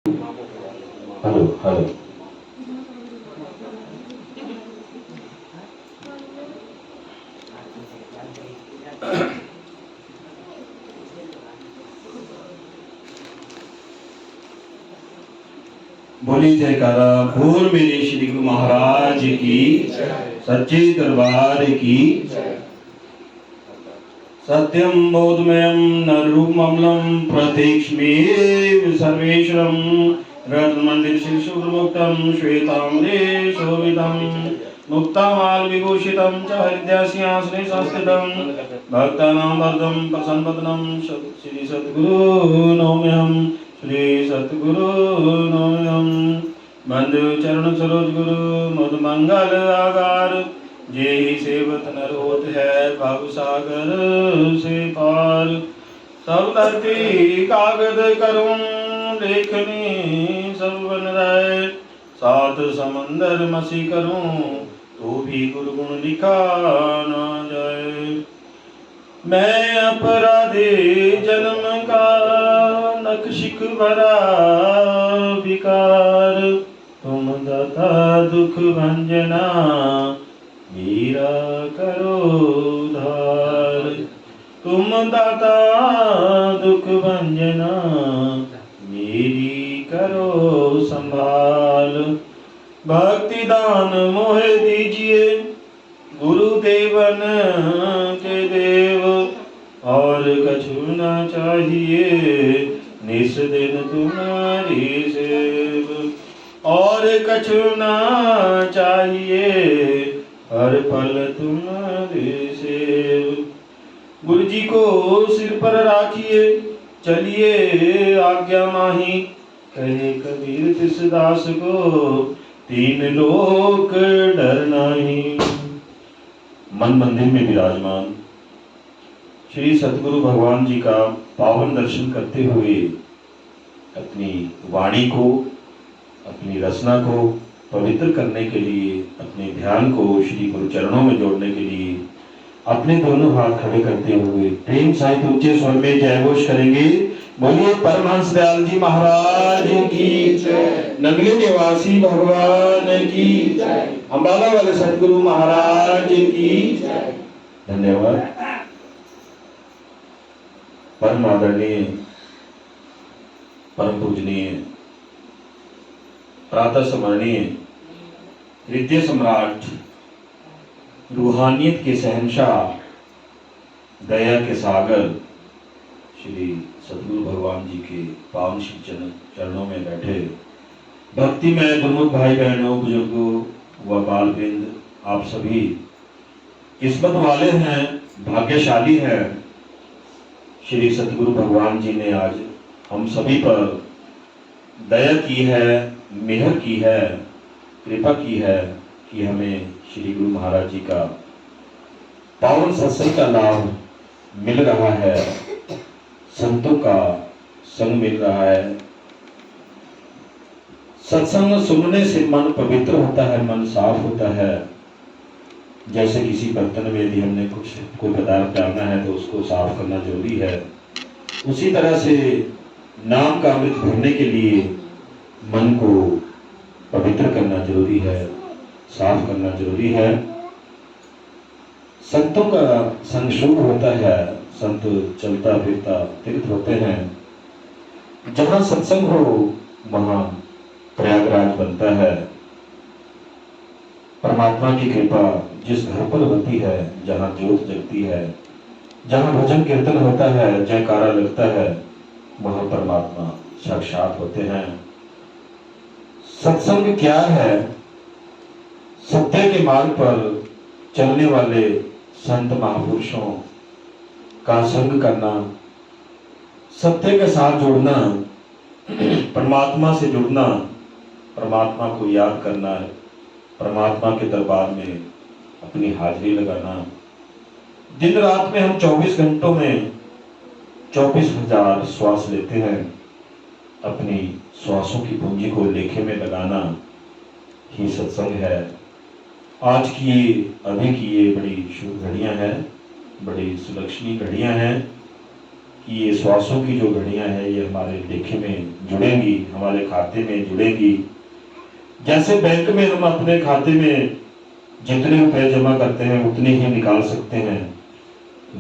Hello hello. बोली जयकारा बोल मेरे श्री गुरु महाराज की, सच्चे दरबार की। सत्यम बोधमयम नरूपममलम प्रतीक्ष्मेव सर्वेश्वरम रत्नमंडित शिशुमुक्तम श्वेताम्रे शोभितम मुक्तामाल विभूषितम च हृदयसिंहासने संस्थितम भक्तानां वरदं प्रसन्नवदनं श्री सद्गुरु नौम्यहम् श्री सतगुरु नौम्यहम्। बंधु चरण सरोज गुरु मुद मंगल आगार जे ही सेवत नर होत है भव सागर से पार। सब धरती कागद करूं लेखनी सब बन रहे सात समंदर मसी करूं तो भी गुरु गुण लिखा ना जाए। मैं अपराधी जन्म का नक्शिक भरा विकार तुम दाता दुख भंजना मेरा करो उद्धार। तुम दाता दुख भंजना मेरी करो संभाल। भक्ति दान मोहे दीजिए गुरुदेवन के देव और कछु न चाहिए निस दिन तुम्हारी सेव और कछु न चाहिए हर पल तुम्हारी सेव। गुरु जी को सिर पर राखिए चलिए आज्ञा माही कहे कबीर तिस दास को तीन लोक डर नहीं। मन मंदिर में विराजमान श्री सतगुरु भगवान जी का पावन दर्शन करते हुए अपनी वाणी को अपनी रचना को पवित्र करने के लिए अपने ध्यान को श्री गुरु चरणों में जोड़ने के लिए अपने दोनों हाथ खड़े करते हुए प्रेम सहित ऊंचे स्वर में जय घोष करेंगे। बोलिए परमहंस दयाल जी महाराज की जय, नगले निवासी भगवान की जय, अम्बाला वाले सतगुरु महाराज की जय। धन्यवाद। परम आदरणीय परम पूजनीय प्रातः स्मरणीय हृदय सम्राट रूहानियत के शहंशाह दया के सागर श्री सतगुरु भगवान जी के पावन श्री चरणों में बैठे भक्ति में गुरुमुख भाई बहनों बुजुर्गों व बालवृंद, आप सभी किस्मत वाले हैं, भाग्यशाली हैं। श्री सतगुरु भगवान जी ने आज हम सभी पर दया की है, मेहर की है, कृपा की है कि हमें श्री गुरु महाराज जी का पावन सत्संग का लाभ मिल रहा है, संतों का संग मिल रहा है। सत्संग सुनने से मन पवित्र होता है, मन साफ होता है। जैसे किसी बर्तन में यदि हमने कोई पदार्थ डालना है तो उसको साफ करना जरूरी है, उसी तरह से नाम का अमृत भरने के लिए मन को पवित्र करना जरूरी है, साफ करना जरूरी है। संतों का संग शुभ होता है, संत चलता फिरता तीर्थ होते हैं। जहां सत्संग हो वहां प्रयागराज बनता है। परमात्मा की कृपा जिस घर पर होती है, जहां ज्योत जगती है, जहां भजन कीर्तन होता है, जयकारा लगता है, वहां परमात्मा साक्षात होते हैं। सत्संग क्या है? सत्य के मार्ग पर चलने वाले संत महापुरुषों का संग करना, सत्य के साथ जुड़ना, परमात्मा से जुड़ना, परमात्मा को याद करना, परमात्मा के दरबार में अपनी हाजिरी लगाना। दिन रात में हम 24 घंटों में 24,000 श्वास लेते हैं। अपनी श्वासों की पूंजी को लेखे में लगाना ही सत्संग है। आज की अभी की ये बड़ी शुभ घड़ियां हैं, बड़ी सुलक्षणी घड़ियां हैं। कि ये श्वासों की जो घड़ियां हैं ये हमारे लेखे में जुड़ेंगी, हमारे खाते में जुड़ेंगी। जैसे बैंक में हम अपने खाते में जितने रुपए जमा करते हैं उतने ही निकाल सकते हैं,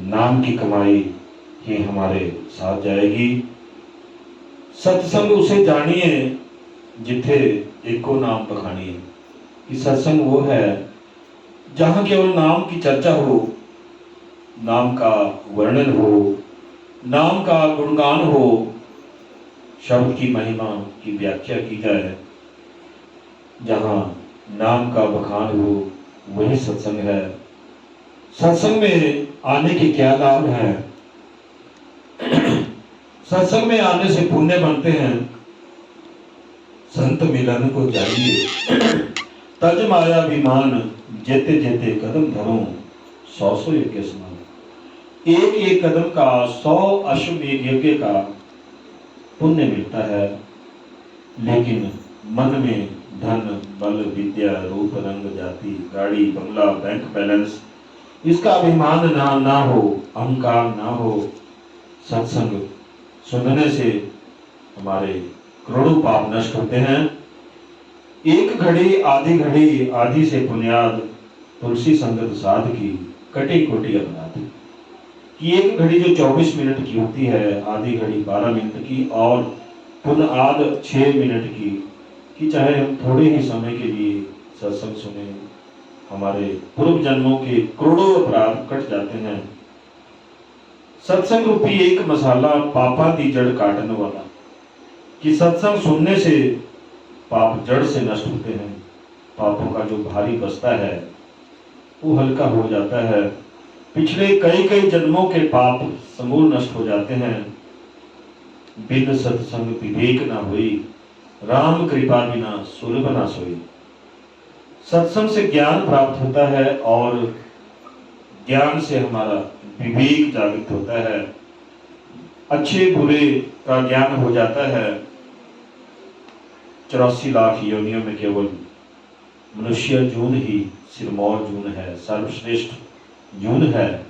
नाम की कमाई ये हमारे साथ जाएगी। सत्संग उसे जानिए जिथे एको नाम बखानिए, कि सत्संग वो है जहां केवल नाम की चर्चा हो, नाम का वर्णन हो, नाम का गुणगान हो, शब्द की महिमा की व्याख्या की जाए। जहां नाम का बखान हो वही सत्संग है। सत्संग में आने के क्या लाभ हैं? सत्संग में आने से पुण्य बनते हैं। संत मिलन को जाइए तज माया विमान, जेते जेते कदम धरो 100 यज्ञ समान। एक एक कदम का 100 अश्वमेध यज्ञ का पुण्य मिलता है। लेकिन मन में धन बल विद्या रूप रंग जाति गाड़ी बंगला बैंक बैलेंस इसका अभिमान ना हो, अहंकार ना हो। सत्संग सुनने से हमारे करोड़ों पाप नष्ट होते हैं। एक घड़ी आधी से बुनियाद तुलसी संगत साध की कटी कोटि अपराध। कि एक घड़ी जो 24 मिनट की होती है, आधी घड़ी 12 मिनट की और पुनः आध 6 मिनट की, कि चाहे हम थोड़े ही समय के लिए सत्संग सुने, हमारे पूर्व जन्मों के करोड़ों अपराध कट जाते हैं। सत्संग रूपी एक मसाला पापा दी जड़ काटने वाला, कि सत्संग सुनने से पाप जड़ से नष्ट होते हैं। पापों का जो भारी बस्ता है वो हल्का हो जाता है। पिछले कई जन्मों के पाप समूल नष्ट हो जाते हैं। बिन सत्संग विवेक ना हुई, राम कृपा बिना सुलभ ना सोई। सत्संग से ज्ञान प्राप्त होता है और ज्ञान से हमारा विवेक जागृत होता है। अच्छे बुरे का ज्ञान हो जाता है। 84 लाख योनियों में केवल मनुष्य जून ही सिरमौर जून है, सर्वश्रेष्ठ जून है।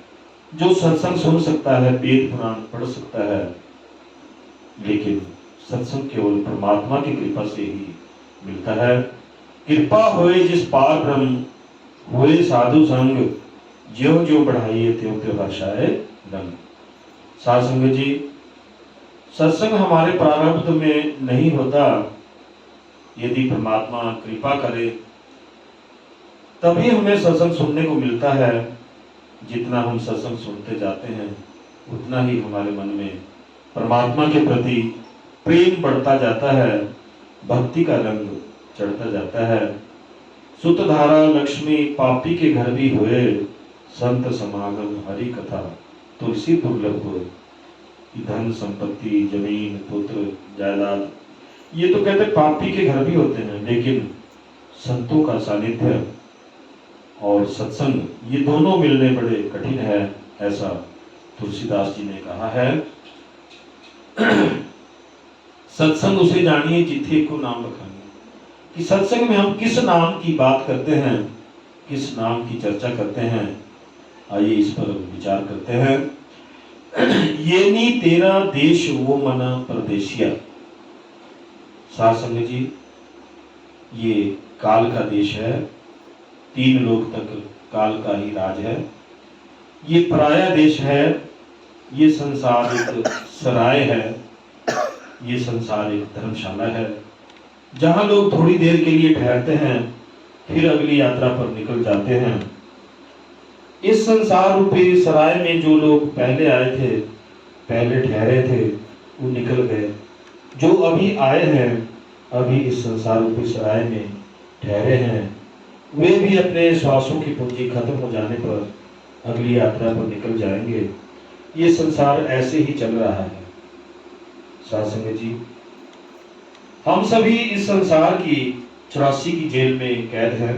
जो सत्संग सुन सकता है, वेद पुराण पढ़ सकता है, लेकिन सत्संग केवल परमात्मा की कृपा से ही मिलता है। कृपा होए जिस पार ब्रह्म, हुए साधु संग, ज्यों ज्यों बढ़ाइए त्यों त्यों हर्षाए रंग। साध संगत जी, सत्संग हमारे प्रारब्ध में नहीं होता। यदि परमात्मा कृपा करे तभी हमें सत्संग सुनने को मिलता है। जितना हम सत्संग सुनते जाते हैं उतना ही हमारे मन में परमात्मा के प्रति प्रेम बढ़ता जाता है, भक्ति का रंग चढ़ता जाता है। सुतधारा लक्ष्मी पापी के घर भी हुए, संत समागम हरि कथा तुलसी दुर्लभ हुए। धन संपत्ति जमीन पुत्र जायदाद ये तो कहते पापी के घर भी होते हैं, लेकिन संतों का सानिध्य और सत्संग ये दोनों मिलने बड़े कठिन है, ऐसा तुलसीदास जी ने कहा है। सत्संग उसे जानिए जिथे को नाम बखानिए, कि सत्संग में हम किस नाम की बात करते हैं, किस नाम की चर्चा करते हैं। आइए इस पर विचार करते हैं। ये नी तेरा देश वो मना परदेशिया। साध संगत जी, ये काल का देश है, 3 लोक तक काल का ही राज है। ये पराया देश है, ये संसार एक सराय है, ये संसार एक धर्मशाला है, जहां लोग थोड़ी देर के लिए ठहरते हैं फिर अगली यात्रा पर निकल जाते हैं। इस संसार रूपी सराय में जो लोग पहले आए थे, पहले ठहरे थे, वो निकल गए। जो अभी आए हैं, अभी इस संसार रूपी सराय में ठहरे हैं, वे भी अपने श्वासों की पूंजी खत्म हो जाने पर अगली यात्रा पर निकल जाएंगे। ये संसार ऐसे ही चल रहा है। साध संगत जी, हम सभी इस संसार की 84 की जेल में कैद हैं।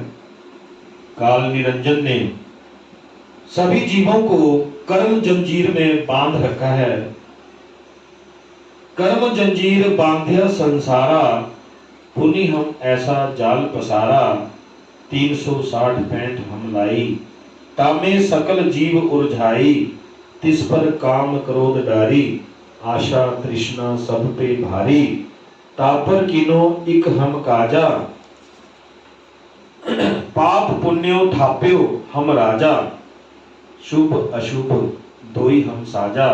काल निरंजन ने सभी जीवों को कर्म जंजीर में बांध रखा है। कर्म जंजीर बांध्य संसारा, पुनि हम ऐसा जाल पसारा। 360 पैंठ हम लाई, तामे सकल जीव उलझाई। तिस पर काम क्रोध डारी, आशा तृष्णा सब पे भारी, तापर किनो इक हम काजा, पाप पुण्यो थाप्यो हम राजा, शुभ अशुभ दोई हम साजा,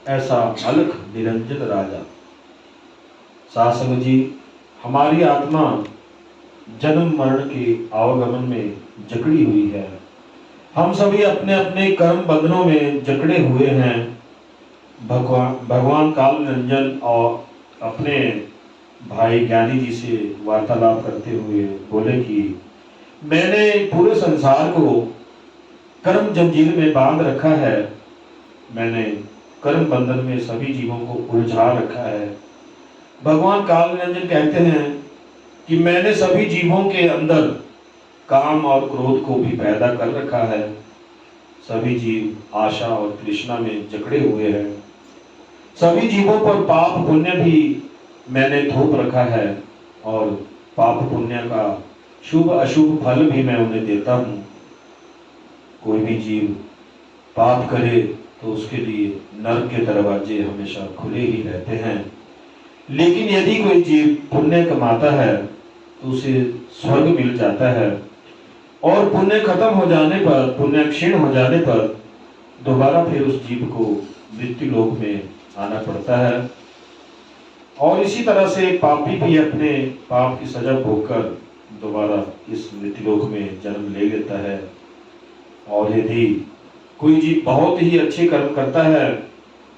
ऐसा अलख निरंजन राजा। सासंग जी, हमारी आत्मा जन्म मरण के आवागमन में जकड़ी हुई है। हम सभी अपने अपने कर्म बंधनों में जकड़े हुए हैं। भगवान काल निरंजन और अपने भाई ज्ञानी जी से वार्तालाप करते हुए बोले कि मैंने पूरे संसार को कर्म जंजीर में बांध रखा है, मैंने कर्म बंधन में सभी जीवों को उलझा रखा है। भगवान काल निरंजन कहते हैं कि मैंने सभी जीवों के अंदर काम और क्रोध को भी पैदा कर रखा है। सभी जीव आशा और तृष्णा में जकड़े हुए हैं। सभी जीवों पर पाप पुण्य भी मैंने थोप रखा है और पाप पुण्य का शुभ अशुभ फल भी मैं उन्हें देता हूँ। कोई भी जीव पाप करे तो उसके लिए नरक के दरवाजे हमेशा खुले ही रहते हैं, लेकिन यदि कोई जीव पुण्य कमाता है तो उसे स्वर्ग मिल जाता है और पुण्य खत्म हो जाने पर, पुण्य क्षीण हो जाने पर दोबारा फिर उस जीव को मृत्यु लोक में आना पड़ता है। और इसी तरह से पापी भी अपने पाप की सजा भोगकर दोबारा इस मृत्यु लोक में जन्म ले लेता है। और यदि कोई जीव बहुत ही अच्छे कर्म करता है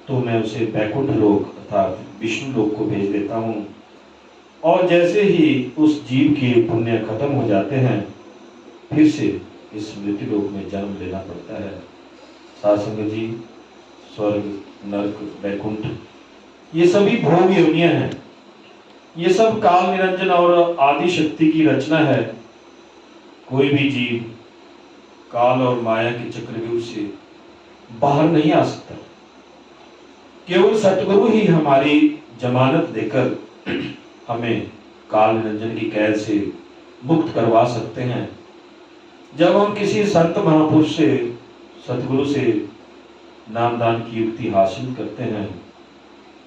तो मैं उसे बैकुंठ लोक अर्थात विष्णु लोक को भेज देता हूँ। और जैसे ही उस जीव के पुण्य खत्म हो जाते हैं फिर से इस मृत्यु लोक में जन्म लेना पड़ता है। सासंग जी, स्वर्ग, नरक, बैकुंठ ये सभी भोग योनियां हैं। ये सब काल निरंजन और आदि शक्ति की रचना है। कोई भी जीव काल और माया के चक्रव्यूह से बाहर नहीं आ सकता। केवल सतगुरु ही हमारी जमानत देकर हमें काल निरंजन की कैद से मुक्त करवा सकते हैं। जब हम किसी संत महापुरुष से, सतगुरु से नामदान की युक्ति हासिल करते हैं,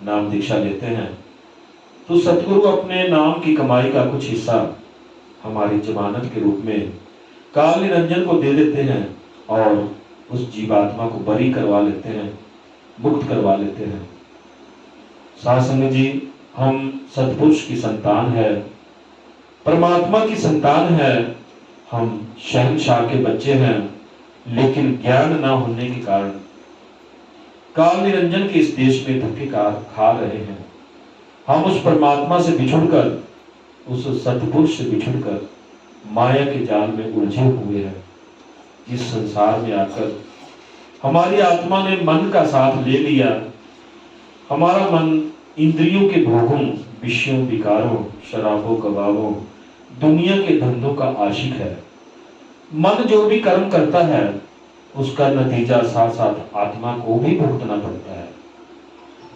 नाम दीक्षा लेते हैं, तो सतगुरु अपने नाम की कमाई का कुछ हिस्सा हमारी जमानत के रूप में काल निरंजन को दे देते हैं और उस जीवात्मा को बरी करवा लेते हैं, मुक्त करवा लेते हैं। सासंग जी, हम सतपुरुष की संतान है, परमात्मा की संतान है, हम शहंशाह के बच्चे हैं, लेकिन ज्ञान ना होने के कारण काल निरंजन के इस देश में धक्के खा रहे हैं। हम उस परमात्मा से बिछुड़कर, उस सतपुरुष से बिछुड़कर माया के जाल में उलझे हुए हैं। इस संसार में आकर हमारी आत्मा ने मन का साथ ले लिया। हमारा मन इंद्रियों के भोगों, विषयों, विकारों, शराबों, कबाबों, दुनिया के धंधों का आशिक है। मन जो भी कर्म करता है उसका नतीजा साथ साथ आत्मा को भी भुगतना पड़ता है,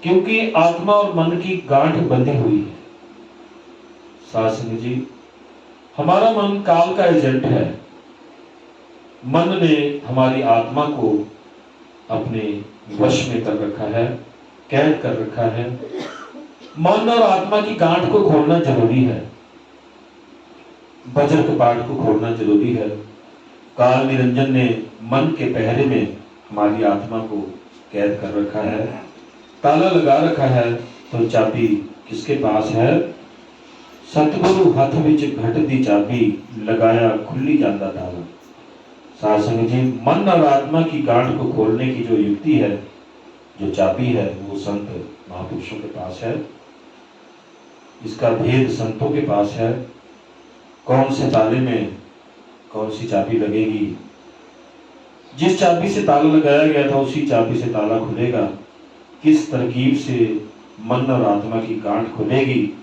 क्योंकि आत्मा और मन की गांठ बंधी हुई है। सासंग जी, हमारा मन काल का एजेंट है। मन ने हमारी आत्मा को अपने वश में कर रखा है, कैद कर रखा है। मन और आत्मा की गांठ को खोलना जरूरी है, वज्र कपाट को खोलना जरूरी है। काल निरंजन ने मन के पहरे में हमारी आत्मा को कैद कर रखा है, ताला लगा रखा है। तो चाबी किसके पास है? सतगुरु हाथ विच घट दी चाबी, लगाया खुली जांदा ताला। सासंग जी, मन और आत्मा की गांठ को खोलने की जो युक्ति है, जो चाबी है, वो संत महापुरुषों के पास है। इसका भेद संतों के पास है। कौन से ताले में कौन सी चाबी लगेगी? जिस चाबी से ताला लगाया गया था उसी चाबी से ताला खुलेगा। किस तरकीब से मन और आत्मा की गांठ खुलेगी,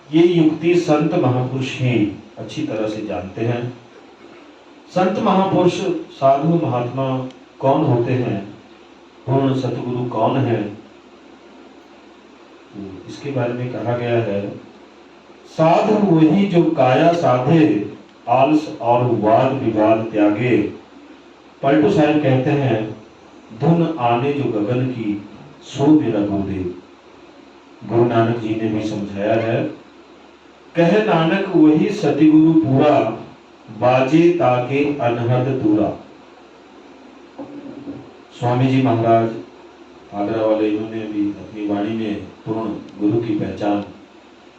ये युक्ति संत महापुरुष ही अच्छी तरह से जानते हैं। संत महापुरुष, साधु महात्मा कौन होते हैं, पूर्ण सतगुरु कौन है, इसके बारे में कहा गया है, साधु वही जो काया साधे, आलस और वाद विवाद त्यागे। पलटू साहब कहते हैं, धुन आने जो गगन की, सो मेरा गुरुदेव। गुरु नानक जी ने भी समझाया है, कह नानक वही सतगुरु पूरा, बाजे ताके अनहद दूरा। स्वामी जी महाराज आगरा वाले, इन्होंने भी अपनी वाणी में पूर्ण गुरु की पहचान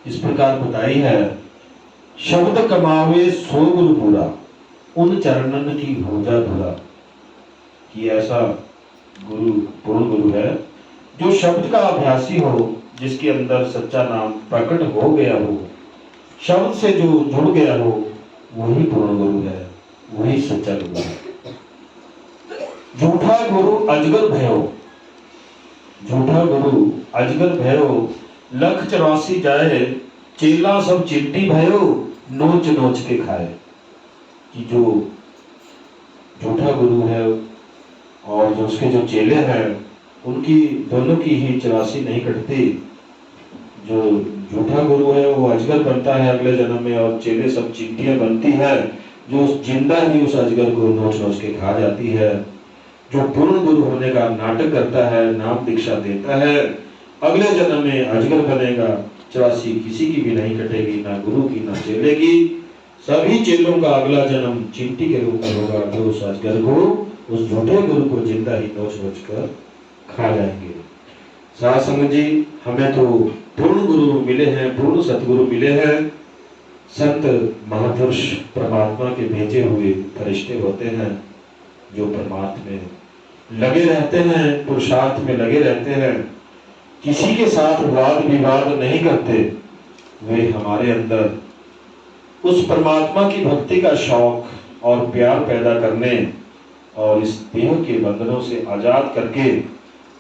इस प्रकार बताई है, शब्द कमावे सो गुरु पूरा, उन चरणन की भोजा धुरा। कि ऐसा गुरु पूर्ण गुरु है जो शब्द का अभ्यासी हो, जिसके अंदर सच्चा नाम प्रकट हो गया हो, शब्द से जो जुड़ गया हो, वही पूर्ण गुरु है, वही सच्चा गुरु है। झूठा गुरु अजगर भयो, झूठा गुरु अजगर भयो, लख 84 जाए, चेला सब चिट्टी भयो, नोच नोच के खाए। कि जो झूठा गुरु है और जो उसके जो चेले हैं, उनकी दोनों की ही 84 नहीं कटती। जो झूठा गुरु है वो अजगर बनता है अगले जन्म में, और चेले सब चिंटियां बनती है, जो जिंदा ही उस अजगर को नोच नोच के खा जाती है। जो पूर्ण गुरु होने का नाटक करता है, नाम दीक्षा देता है, अगले जन्म में अजगर बनेगा। 84 किसी की भी नहीं कटेगी, ना गुरु की ना चेले की। सभी चेलों का अगला जन्म चिंटी के रूप में होगा, जो उस अजगर को, उस झूठे गुरु को जिंदा ही नोच नोच कर खा जाएंगे। साध संगत जी, हमें तो पूर्ण गुरु मिले हैं, पूर्ण सतगुरु मिले हैं। संत महापुरुष परमात्मा के भेजे हुए फरिश्ते होते हैं, जो परमात्मा में लगे रहते हैं, पुरुषार्थ में लगे रहते हैं, किसी के साथ वाद विवाद नहीं करते। वे हमारे अंदर उस परमात्मा की भक्ति का शौक और प्यार पैदा करने और इस देह के बंधनों से आजाद करके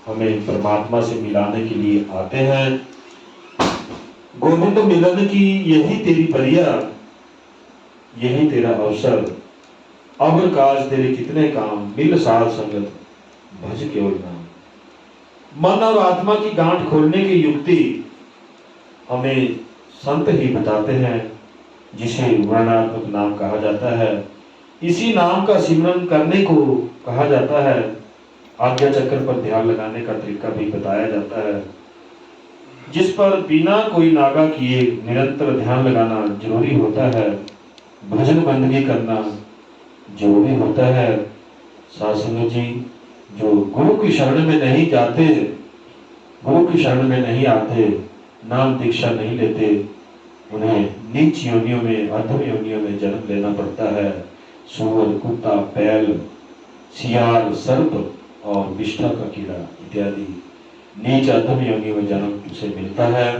हमें परमात्मा से मिलाने के लिए आते हैं। गोविंद मिलन की यही तेरी परिया, यही तेरा अवसर, अवर काज तेरे कितने काम, मिल साध संगत भज केवल नाम। मन और आत्मा की गांठ खोलने की युक्ति हमें संत ही बताते हैं, जिसे वर्णात्मक नाम कहा जाता है। इसी नाम का सिमरन करने को कहा जाता है। आज्ञा चक्र पर ध्यान लगाने का तरीका भी बताया जाता है, जिस पर बिना कोई नागा किए निरंतर ध्यान लगाना जरूरी होता है। भजन बंदगी करना जरूरी होता है। साध संगत जी, जो गुरु की शरण में नहीं जाते, गुरु की शरण में नहीं आते, नाम दीक्षा नहीं लेते, उन्हें नीच योनियों में, अधम योनियों में जन्म लेना पड़ता है। सूअर, कुत्ता, बैल, सियार, सर्प और विष्ठा का कीड़ा इत्यादि नीच अधम योनियों में जन्म उसे मिलता है।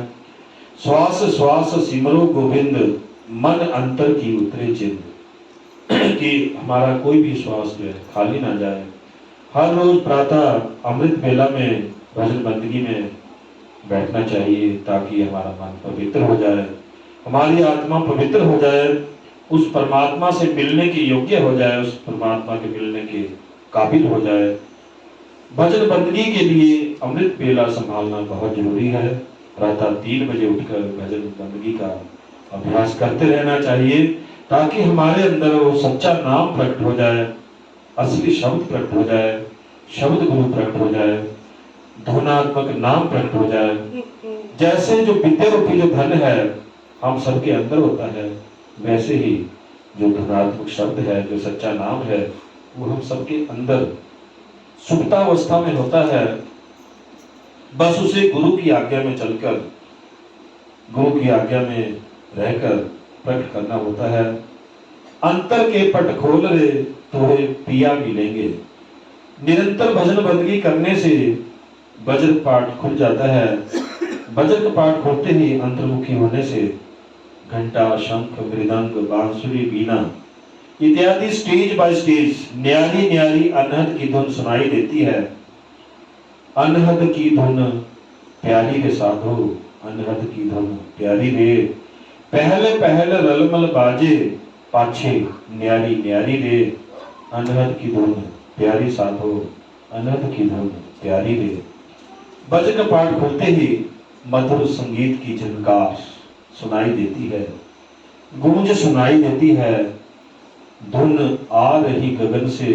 श्वास श्वास सिमरो गोविंद, मन अंतर की उतरे चिंद। कि हमारा कोई भी श्वास जो है खाली ना जाए। हर रोज प्रातः अमृत बेला में भजन बंदगी में बैठना चाहिए, ताकि हमारा मन पवित्र हो जाए, हमारी आत्मा पवित्र हो जाए, उस परमात्मा से मिलने की योग्य हो जाए, उस परमात्मा के मिलने के काबिल हो जाए। भजन बंदगी के लिए अमृत बेला संभालना बहुत जरूरी है। प्रातः 3 बजे उठकर भजन बंदगी का अभ्यास करते रहना चाहिए, ताकि हमारे अंदर वो सच्चा नाम प्रकट हो जाए, असली शब्द प्रकट हो जाए, शब्द गुरु प्रकट हो जाए, धुनात्मक नाम प्रकट हो जाए। जैसे जो विद्या रूपी जो धन है हम सबके अंदर होता है, वैसे ही जो धनात्मक शब्द है, जो सच्चा नाम है, वो हम सबके अंदर सुप्तावस्था में होता है। बस उसे गुरु की आज्ञा में चलकर, गुरु की आज्ञा में रहकर प्रकट करना होता है। अंतर के पट खोल रे तोहे पिया मिलेंगे। निरंतर भजन बंदगी करने से वज्र पाठ खुल जाता है। वज्र का पाठ खोलते ही अंतर्मुखी होने से घंटा, शंख, मृदंग, बांसुरी, बीना इत्यादि स्टेज बाय स्टेज न्यारी न्यारी अनहद की धुन सुनाई देती है। अनहद की धुन प्यारी रे साधो, अनहद की धुन प्यारी रे। पहले पहले रलमल बाजे, पाछे न्यारी न्यारी रे। अनहद की धुन प्यारी साधो, अनहद की धुन प्यारी रे। वज्र का पाठ खोलते ही मधुर संगीत की झनकार सुनाई देती है, गूंज सुनाई देती है। धुन आ रही गगन से,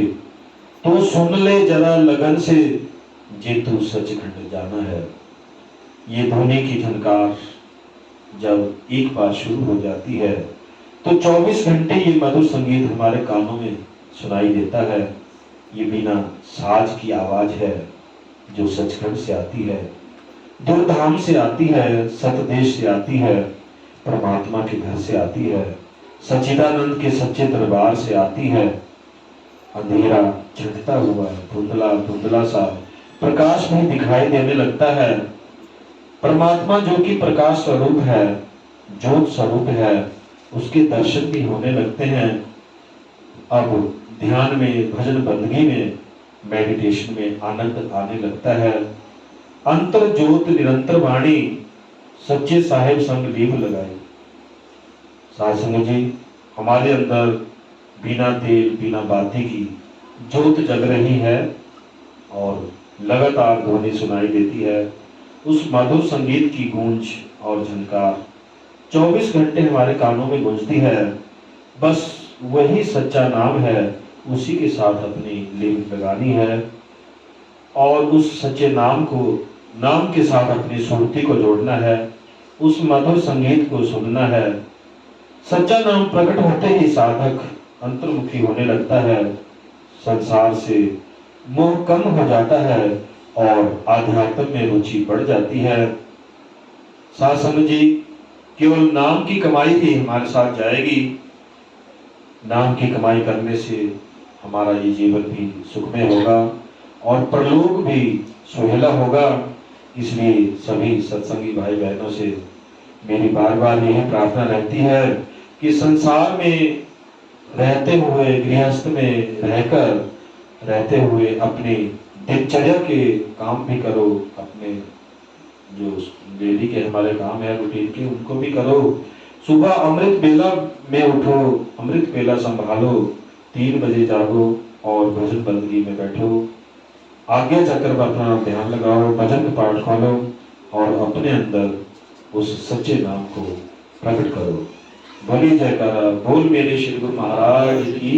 तो सुन ले जरा लगन से। जेतु सचखंड जाना है। ये ध्वनि की झनकार जब एक बार शुरू हो जाती है तो 24 घंटे ये मधुर संगीत हमारे कानों में सुनाई देता है। ये बिना साज की आवाज है जो सचखंड से आती है, दुर्धाम से आती है, सतदेश से आती है, परमात्मा के घर से आती है, सच्चिदानंद के सच्चे दरबार से आती है। अंधेरा झटता हुआ धुंधला धुंधला सा प्रकाश भी दिखाई देने लगता है। परमात्मा जो कि प्रकाश स्वरूप है, ज्योत स्वरूप है, उसके दर्शन भी होने लगते हैं। अब ध्यान में, भजन बंदगी में, मेडिटेशन में आनंद आने लगता है। अंतर ज्योत निरंतर वाणी, सच्चे साहेब संग लीव लगाए। साध संगत जी, हमारे अंदर बिना तेल बिना बाती की ज्योत जग रही है और लगातार ध्वनि सुनाई देती है। उस मधुर संगीत की गूंज और झनकार 24 घंटे हमारे कानों में गूंजती है। बस वही सच्चा नाम है, उसी के साथ अपनी लीव लगानी है और उस सच्चे नाम के साथ अपनी सुरती को जोड़ना है, उस मधुर संगीत को सुनना है। सच्चा नाम प्रकट होते ही साधक अंतर्मुखी होने लगता है, संसार से मोह कम हो जाता है और आध्यात्म में रुचि बढ़ जाती है। साध संगत जी, केवल नाम की कमाई ही हमारे साथ जाएगी। नाम की कमाई करने से हमारा ये जीवन भी सुखमय होगा और परलोक भी सुहेला होगा। इसलिए सभी सत्संगी भाई बहनों से मेरी बार बार यही प्रार्थना रहती है कि संसार में रहते हुए, गृहस्थ में रहते हुए अपनी दिनचर्या के काम भी करो, अपने जो डेली के हमारे काम है रूटीन के उनको भी करो। सुबह अमृत बेला में उठो, अमृत बेला संभालो, 3 बजे जागो और भजन बंदगी में बैठो। आज्ञा चक्र पर अपना ध्यान लगाओ, भजन पाठ खोलो और अपने अंदर उस सच्चे नाम को प्रकट करो। बोली जयकारा बोल मेरे श्री गुरु महाराज की।